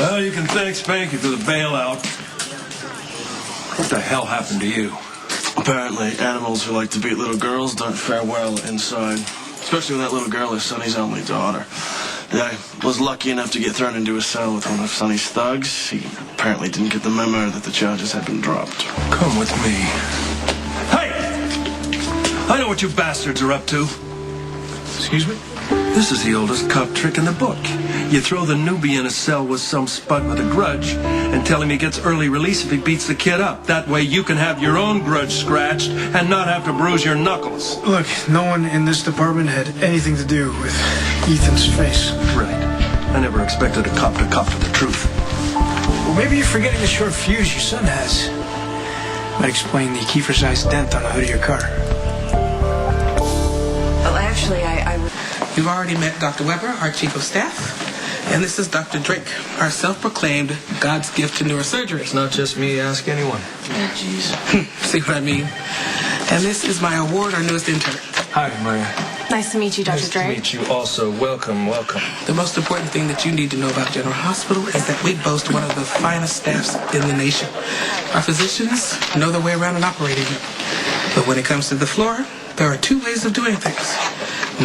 Well, you can thank Spanky for the bailout. What the hell happened to you? Apparently, animals who like to beat little girls don't fare well inside. Especially when that little girl is Sonny's only daughter. I was lucky enough to get thrown into a cell with one of Sonny's thugs. He apparently didn't get the memo that the charges had been dropped. Come with me. Hey! I know what you bastards are up to. Excuse me? This is the oldest cop trick in the book. You throw the newbie in a cell with some spud with a grudge and tell him he gets early release if he beats the kid up. That way you can have your own grudge scratched and not have to bruise your knuckles. Look, no one in this department had anything to do with Ethan's face. Right. I never expected a cop to cop to the truth. Well, maybe you're forgetting the short fuse your son has. Might explain the Kiefer-sized dent on the hood of your car. Well, actually, I would... You've already met Dr. Weber, our chief of staff. And this is Dr. Drake, our self-proclaimed God's gift to neurosurgery. It's not just me, ask anyone. Oh, jeez. See what I mean? And this is my award, our newest intern. Hi, Maria. Nice to meet you, Dr. Drake. Nice to meet you also. Welcome, welcome. The most important thing that you need to know about General Hospital is that we boast one of the finest staffs in the nation. Our physicians know their way around an operating room. But when it comes to the floor, there are two ways of doing things.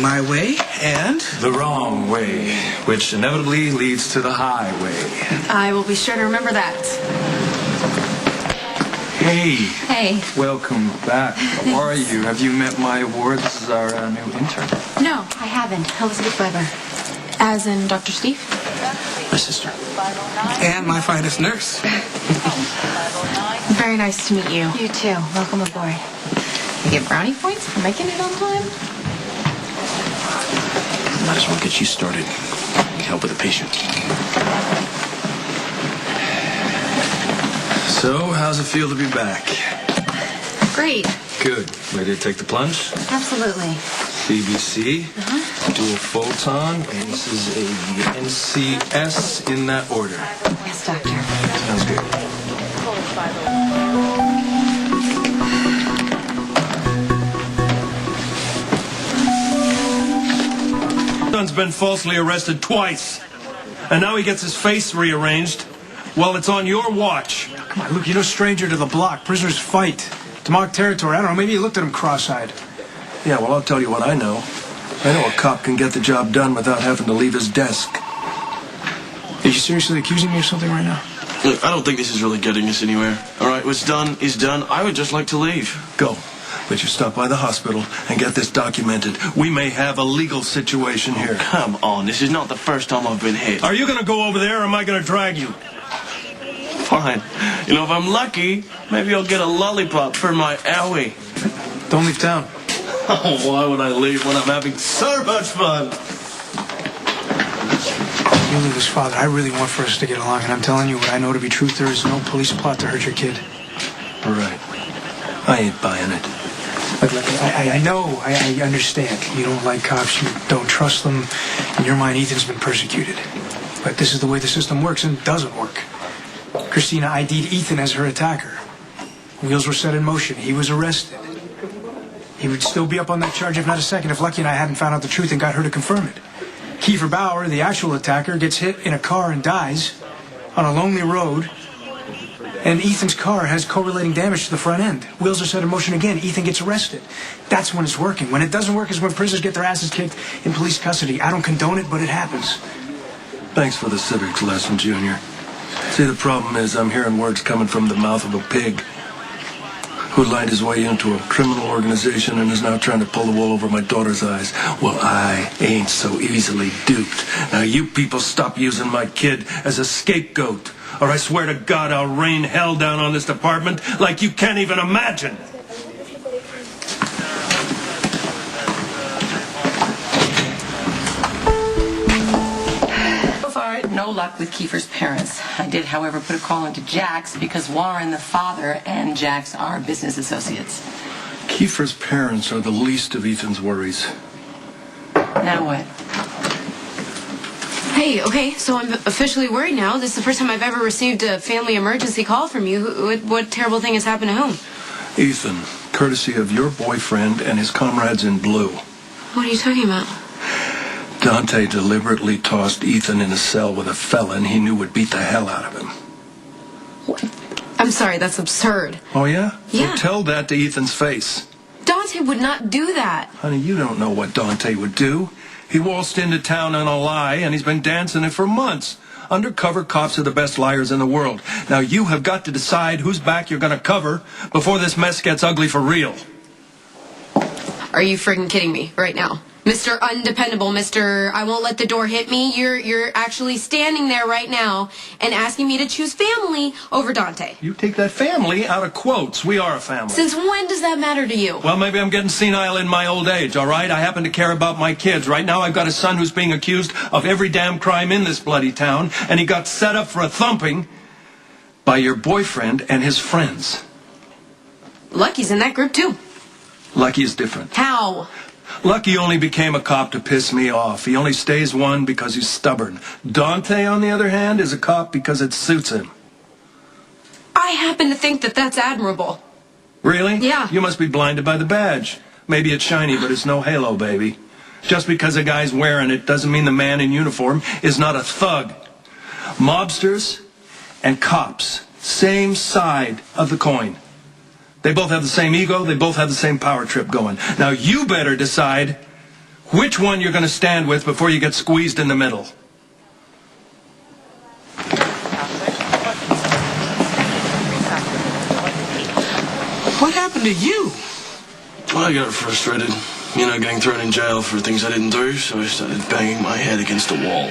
My way and... The wrong way, which inevitably leads to the highway. I will be sure to remember that. Hey. Hey. Welcome back. How are you? Have you met my award? This is our new intern. No, I haven't. Elizabeth Weber. As in Dr. Steve? My sister. And my finest nurse. Very nice to meet you. You too. Welcome aboard. You get brownie points for making it on time? Might as well get you started. Help with the patient. So, how's it feel to be back? Great. Good. Ready to take the plunge? Absolutely. BBC, dual photon, and this is a NCS in that order. Yes, doctor. Sounds good. Son's been falsely arrested twice, and now he gets his face rearranged. Well, it's on your watch. Come on, Luke, you're no stranger to the block. Prisoners fight. To mark territory. I don't know, maybe you looked at him cross-eyed. Yeah, well, I'll tell you what I know. I know a cop can get the job done without having to leave his desk. Are you seriously accusing me of something right now? Look, I don't think this is really getting us anywhere. All right, what's done is done. I would just like to leave. Go. But you stop by the hospital and get this documented. We may have a legal situation here. Come on, this is not the first time I've been hit. Are you going to go over there or am I going to drag you? Fine. You know, if I'm lucky, maybe I'll get a lollipop for my owie. Don't leave town. Oh, why would I leave when I'm having so much fun? You, Lulu's father, I really want for us to get along, and I'm telling you what I know to be truth. There is no police plot to hurt your kid. All right. I ain't buying it. Look, I know, I understand. You don't like cops, you don't trust them. In your mind, Ethan's been persecuted. But this is the way the system works, and it doesn't work. Christina ID'd Ethan as her attacker. Wheels were set in motion. He was arrested. He would still be up on that charge, if not a second, if Lucky and I hadn't found out the truth and got her to confirm it. Kiefer Bauer, the actual attacker, gets hit in a car and dies on a lonely road. And Ethan's car has correlating damage to the front end. Wheels are set in motion again. Ethan gets arrested. That's when it's working. When it doesn't work is when prisoners get their asses kicked in police custody. I don't condone it, but it happens. Thanks for the civics lesson, Junior. See, the problem is I'm hearing words coming from the mouth of a pig who lied his way into a criminal organization and is now trying to pull the wool over my daughter's eyes. Well, I ain't so easily duped. Now, you people stop using my kid as a scapegoat, or I swear to God I'll rain hell down on this department like you can't even imagine. No luck with Kiefer's parents. I did, however, put a call into Jack's because Warren, the father, and Jack's are business associates. Kiefer's parents are the least of Ethan's worries. Now what? Hey, okay, so I'm officially worried now. This is the first time I've ever received a family emergency call from you. What terrible thing has happened at home? Ethan, courtesy of your boyfriend and his comrades in blue. What are you talking about? Dante deliberately tossed Ethan in a cell with a felon he knew would beat the hell out of him. I'm sorry, that's absurd. Oh, yeah? Yeah. Well, tell that to Ethan's face. Dante would not do that. Honey, you don't know what Dante would do. He waltzed into town on a lie, and he's been dancing it for months. Undercover cops are the best liars in the world. Now, you have got to decide whose back you're going to cover before this mess gets ugly for real. Are you friggin' kidding me right now? Mr. Undependable, Mr. I won't let the door hit me. You're actually standing there right now and asking me to choose family over Dante. You take that family out of quotes. We are a family. Since when does that matter to you? Well, maybe I'm getting senile in my old age, all right? I happen to care about my kids. Right now, I've got a son who's being accused of every damn crime in this bloody town, and he got set up for a thumping by your boyfriend and his friends. Lucky's in that group, too. Lucky is different. How? Lucky only became a cop to piss me off. He only stays one because he's stubborn. Dante, on the other hand, is a cop because it suits him. I happen to think that that's admirable. Really? Yeah. You must be blinded by the badge. Maybe it's shiny, but it's no halo, baby. Just because a guy's wearing it doesn't mean the man in uniform is not a thug. Mobsters and cops, same side of the coin. They both have the same ego, they both have the same power trip going. Now you better decide which one you're going to stand with before you get squeezed in the middle. What happened to you? Well, I got frustrated. You know, getting thrown in jail for things I didn't do, so I started banging my head against a wall.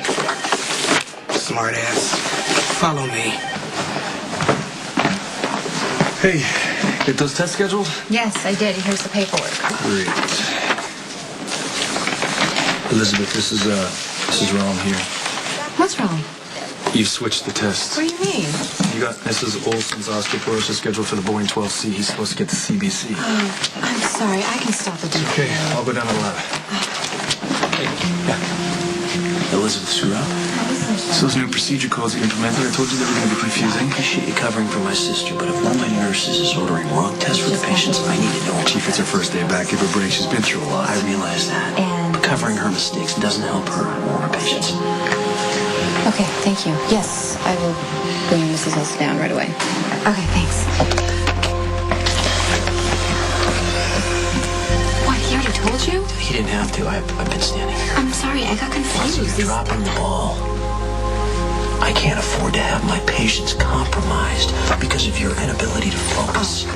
Smart ass. Follow me. Hey, get those tests scheduled? Yes, I did. Here's the paperwork. Great. Elizabeth, this is wrong here. What's wrong? You switched the tests. What do you mean? You got Mrs. Olson's osteoporosis scheduled for the Boeing 12C. He's supposed to get the CBC. Oh, I'm sorry. I can stop the demo. Okay, I'll go down to the lab. Elizabeth screw up. So those new procedure codes you implemented, I told you they were going to be confusing. I appreciate you covering for my sister, but if one of my nurses is ordering wrong tests for the patients, I need to know. Chief, it's her first day back. Give her a break. She's been through a lot. I realize that. And- But covering her mistakes doesn't help her or her patients. Okay, thank you. Yes, I will bring Mrs. Olson down right away. Okay, thanks. What, he already told you? He didn't have to. I've been standing here. I'm sorry, I got confused. You're dropping the ball. I can't afford to have my patients compromised because of your inability to focus.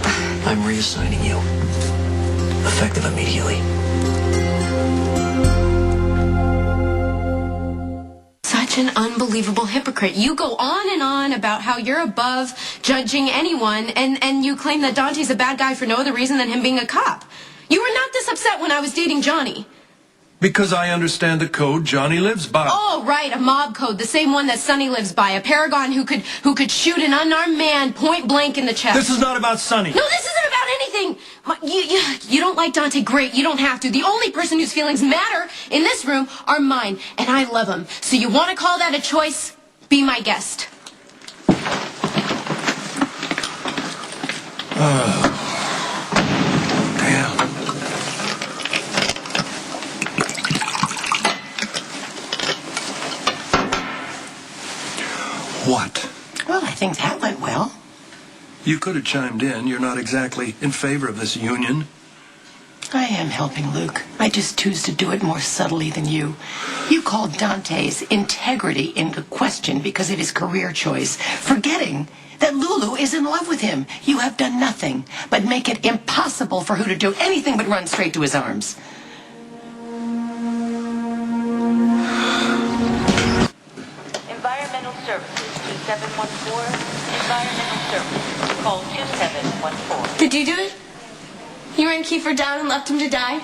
I'm reassigning you. Effective immediately. Such an unbelievable hypocrite. You go on and on about how you're above judging anyone, and you claim that Dante's a bad guy for no other reason than him being a cop. You were not this upset when I was dating Johnny. Because I understand the code Johnny lives by. Oh, right, a mob code, the same one that Sonny lives by. A paragon who could shoot an unarmed man point blank in the chest. This is not about Sonny. No, this isn't about anything. You don't like Dante, great. You don't have to. The only person whose feelings matter in this room are mine, and I love him. So you want to call that a choice? Be my guest. Damn. What? Well, I think that went well. You could have chimed in. You're not exactly in favor of this union. I am helping Luke. I just choose to do it more subtly than you. You called Dante's integrity into question because of his career choice, forgetting that Lulu is in love with him. You have done nothing but make it impossible for her to do anything but run straight to his arms. Environmental Services 2714. Environmental Services. Call 2714. Did you do it? You ran Kiefer down and left him to die?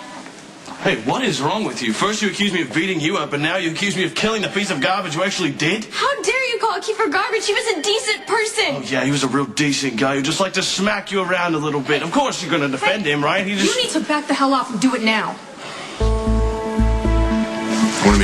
Hey, what is wrong with you? First you accuse me of beating you up, and now you accuse me of killing the piece of garbage you actually did? How dare you call Kiefer garbage? He was a decent person. Oh, yeah, he was a real decent guy who just liked to smack you around a little bit. Of course you're going to defend him, right? You need to back the hell off and do it now.